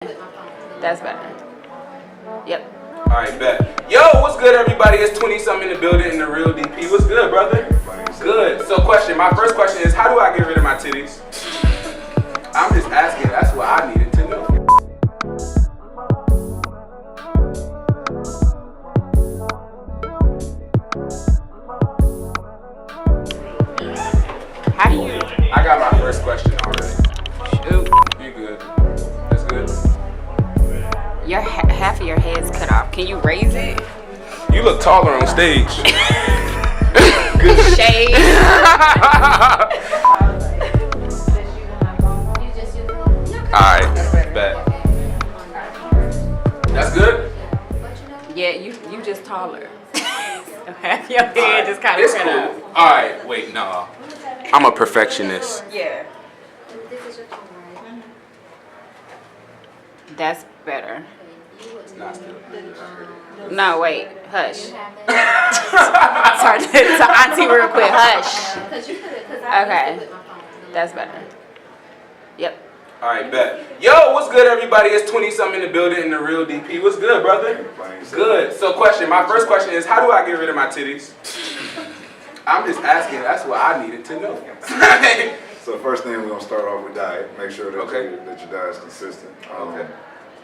That's better. Yep. Alright, bet. Yo, what's good, everybody? It's 20-something in the building in the real DP. What's good, brother? Good. So, my first question is, how do I get rid of my titties? I'm just asking. That's what I needed to know. How do you? I got my first question already. Shoot. You good? That's good. Your half of your head's cut off. Can you raise it? You look taller on stage. Good shade. Alright, bet. That's good? Yeah, you just taller. Half your head just kind of It's cut cool. off. Alright, wait, no. I'm a perfectionist. Yeah. That's better. Nah, still. No, wait. Hush. Sorry to auntie real quick. Hush. Okay. That's better. Yep. Alright, bet. Yo, what's good, everybody? It's 20-something in the building in the real DP. What's good, brother? Good. So, my first question is, how do I get rid of my titties? I'm just asking. That's what I needed to know. So first thing, we're going to start off with diet. Make sure that, Okay. that your diet is consistent. Okay.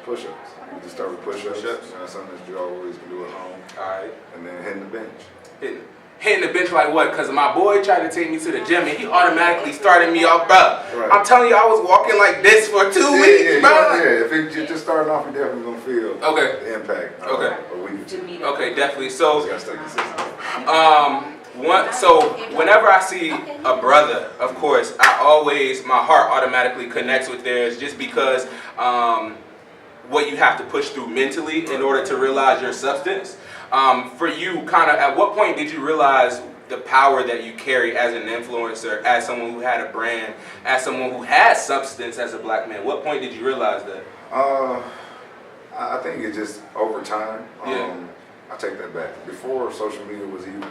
Push-ups. You just start with push-ups. That's something that you always can do at home. Alright. And then hitting the bench. Hitting the bench like what? Because my boy tried to take me to the gym and he automatically started me off, bro. Right. I'm telling you, I was walking like this for 2 weeks, bro. Yeah, if you're just starting off, you're definitely going to feel the impact. Okay. A week or two. Okay, definitely. So, You got to stay consistent. Whenever I see a brother, of course, my heart automatically connects with theirs just because what you have to push through mentally in order to realize your substance. For you, kind of, at what point did you realize the power that you carry as an influencer, as someone who had a brand, as someone who has substance as a black man? What point did you realize that? I think it's just over time. Yeah. I take that back. Before social media was even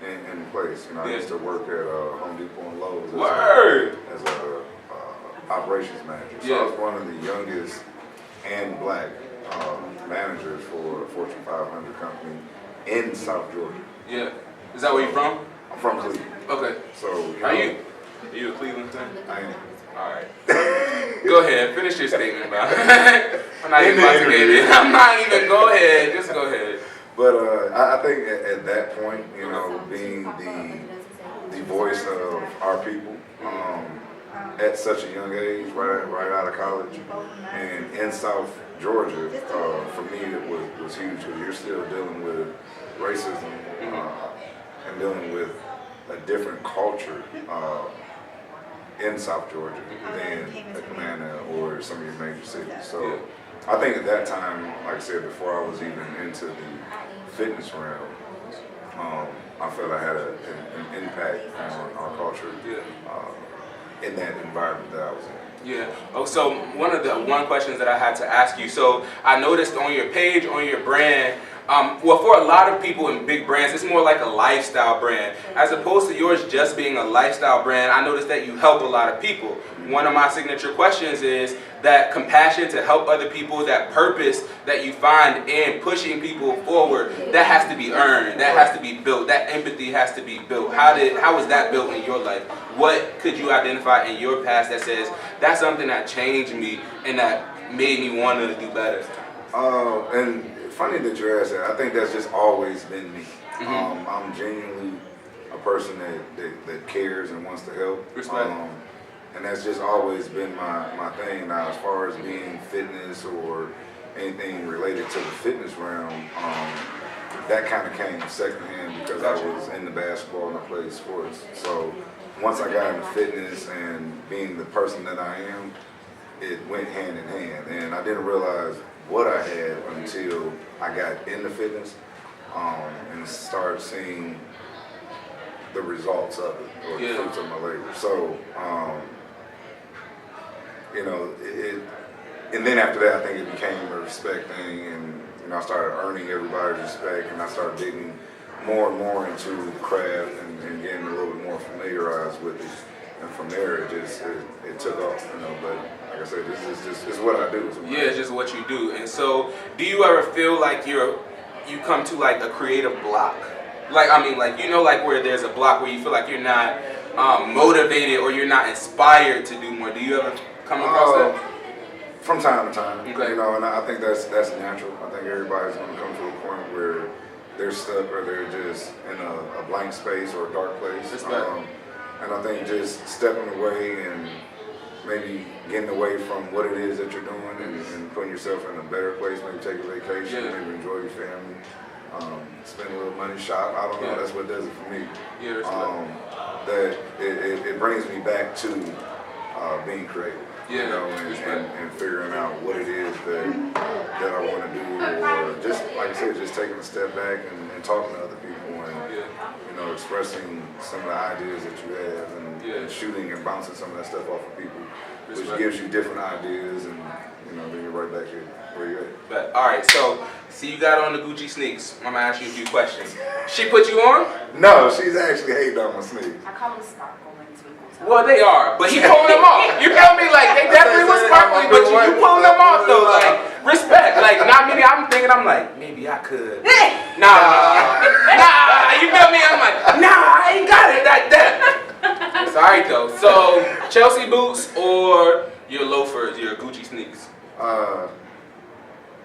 in place, I used to work at Home Depot and Lowe's as a operations manager. So I was one of the youngest and black managers for a Fortune 500 company in South Georgia. Yeah. Is that where you're from? I'm from Cleveland. Okay. So Are you a Cleveland fan? I am. All right. Go ahead. Finish your statement, bro. I'm not even about to get it. I'm not even. Go ahead. Just go ahead. But I think at that point, being the voice of our people at such a young age, right out of college, and in South Georgia, for me it was huge because you're still dealing with racism and dealing with a different culture in South Georgia than Atlanta or some of your major cities. So I think at that time, like I said before, I was even into the fitness realm. I felt I had an impact on our culture in that environment that I was in. Yeah. Oh, so one questions that I had to ask you. So I noticed on your page, on your brand, for a lot of people in big brands, it's more like a lifestyle brand. As opposed to yours just being a lifestyle brand, I noticed that you help a lot of people. One of my signature questions is that compassion to help other people, that purpose that you find in pushing people forward, that has to be earned, that has to be built, that empathy has to be built. How was that built in your life? What could you identify in your past that says, that's something that changed me and that made me want to do better? And funny that you asked that. I think that's just always been me. I'm genuinely a person that cares and wants to help. Respect. And that's just always been my thing. Now, as far as being fitness or anything related to the fitness realm, that kind of came secondhand because I was into basketball and I played sports. So once I got into fitness and being the person that I am, it went hand in hand. And I didn't realize what I had until I got into fitness and started seeing the results of it, or the fruits of my labor. So, and then after that, I think it became a respect thing, and I started earning everybody's respect, and I started digging more and more into the craft and getting a little bit more familiarized with it. And from there, it took off, But like I said, this is just it's what I do. It's just what you do. And so, do you ever feel like you come to like a creative block? Like, I mean, like, you know, like where there's a block where you feel like you're not motivated or you're not inspired to do more. Do you ever come across that? From time to time, Okay. you know, and I think that's natural. I think everybody's going to come to a point where they're stuck or they're just in a blank space or a dark place. And I think just stepping away and maybe getting away from what it is that you're doing and putting yourself in a better place, maybe take a vacation, maybe enjoy your family, spend a little money, shop. I don't know, that's what does it for me. That it brings me back to being creative. You know, and figuring out what it is that I want to do, or just like I said, just taking a step back and talking to other people and you know, expressing some of the ideas that you have and shooting and bouncing some of that stuff off of people, which gives you different ideas, and you know, then you're right back here where you're at. But all right, so see, you got on the Gucci sneaks. I'm gonna ask you a few questions. She put you on? No, she's actually hating on my sneaks. I call them sparkling. Well, they are, but he pulling them off. You feel me? Like, they definitely was sparkly, but you pulling them off though. Like, respect. Like, not many. I'm thinking, I'm like, maybe I could. Nah. You feel me? I'm like, nah, I ain't got it like that. It's all right though. So, Chelsea boots or your loafers, your Gucci sneaks?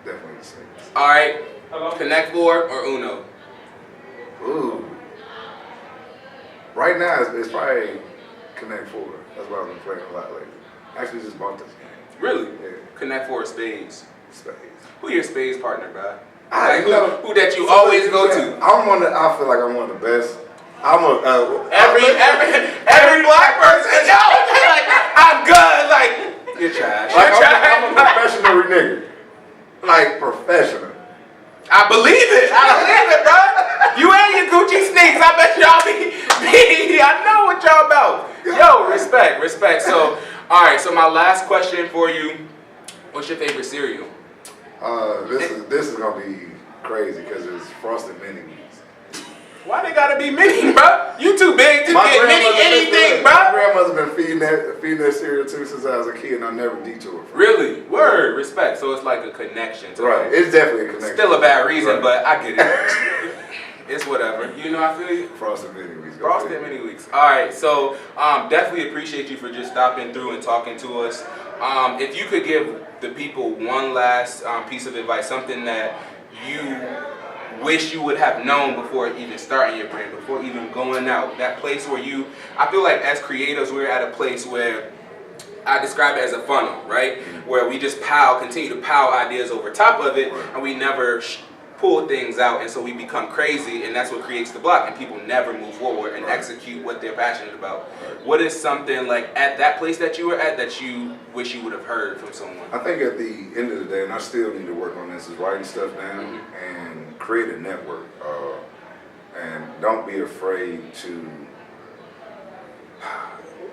Definitely the sneaks. All right. Connect Four or Uno? Ooh. Right now, it's probably Connect Four. That's what I've been playing a lot lately. Actually, just bought this game. Really? Yeah. Connect Four or Spades? Spades. Who your Spades partner, bro? I Like, know who that you always go to? I feel like I'm one of the best. Every black person, yo, like, I'm good. Like, you're trash. Like, You're trash. I'm a professional nigga. Like, professional. I believe it, bro. You and your Gucci sneaks. I bet y'all be. I know what y'all about. Yo, respect. So, all right. So my last question for you: what's your favorite cereal? This is gonna be crazy because it's Frosted Mini Wheats. Why they gotta be mini, bro? You too big to My get mini anything, bro. My grandmother's been feeding that cereal too since I was a kid, and I never detoured from it. Really? Word, respect. So it's like a connection. Right. It's definitely a connection. Still a bad reason, but I get it. It's whatever. You know, I feel you. Frosted Mini Wheats. Frosted Mini Wheats. All right. So definitely appreciate you for just stopping through and talking to us. If you could give the people one last piece of advice, something that you wish you would have known before even starting your brand, before even going out, that place where I feel like as creatives, we're at a place where I describe it as a funnel, right? Where we just continue to pile ideas over top of it, and we never pull things out, and so we become crazy, and that's what creates the block, and people never move forward and execute what they're passionate about. What is something like at that place that you were at that you wish you would have heard from someone? I think at the end of the day, and I still need to work on this, is writing stuff down and create a network. And don't be afraid to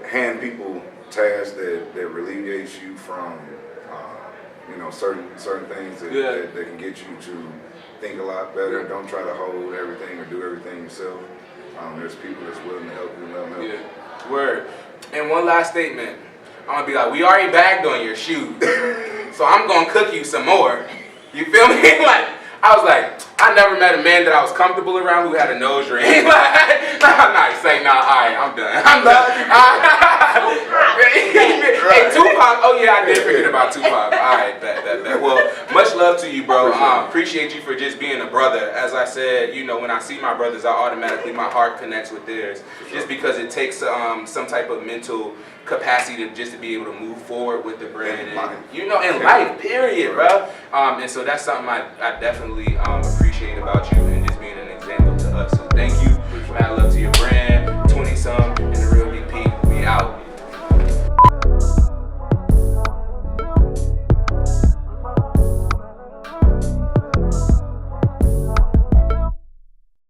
hand people tasks that alleviates you from certain things that can get you to think a lot better. Don't try to hold everything or do everything yourself. There's people that's willing to help you and let them help you. Word. And one last statement. I'm gonna be like, we already bagged on your shoes, so I'm gonna cook you some more. You feel me? Like, I was like, I never met a man that I was comfortable around who had a nose ring. Like, nice. Say, nah, all right, I'm done. Hey, Tupac. Oh yeah, I did forget about Tupac. All right, bet. Well, much love to you, bro. Appreciate you for just being a brother. As I said, when I see my brothers, my heart connects with theirs, just because it takes some type of mental capacity to be able to move forward with the brand, and in life, period, bro. And so that's something I definitely appreciate about you, and just being an example to us. So thank you. Mad love to your brand.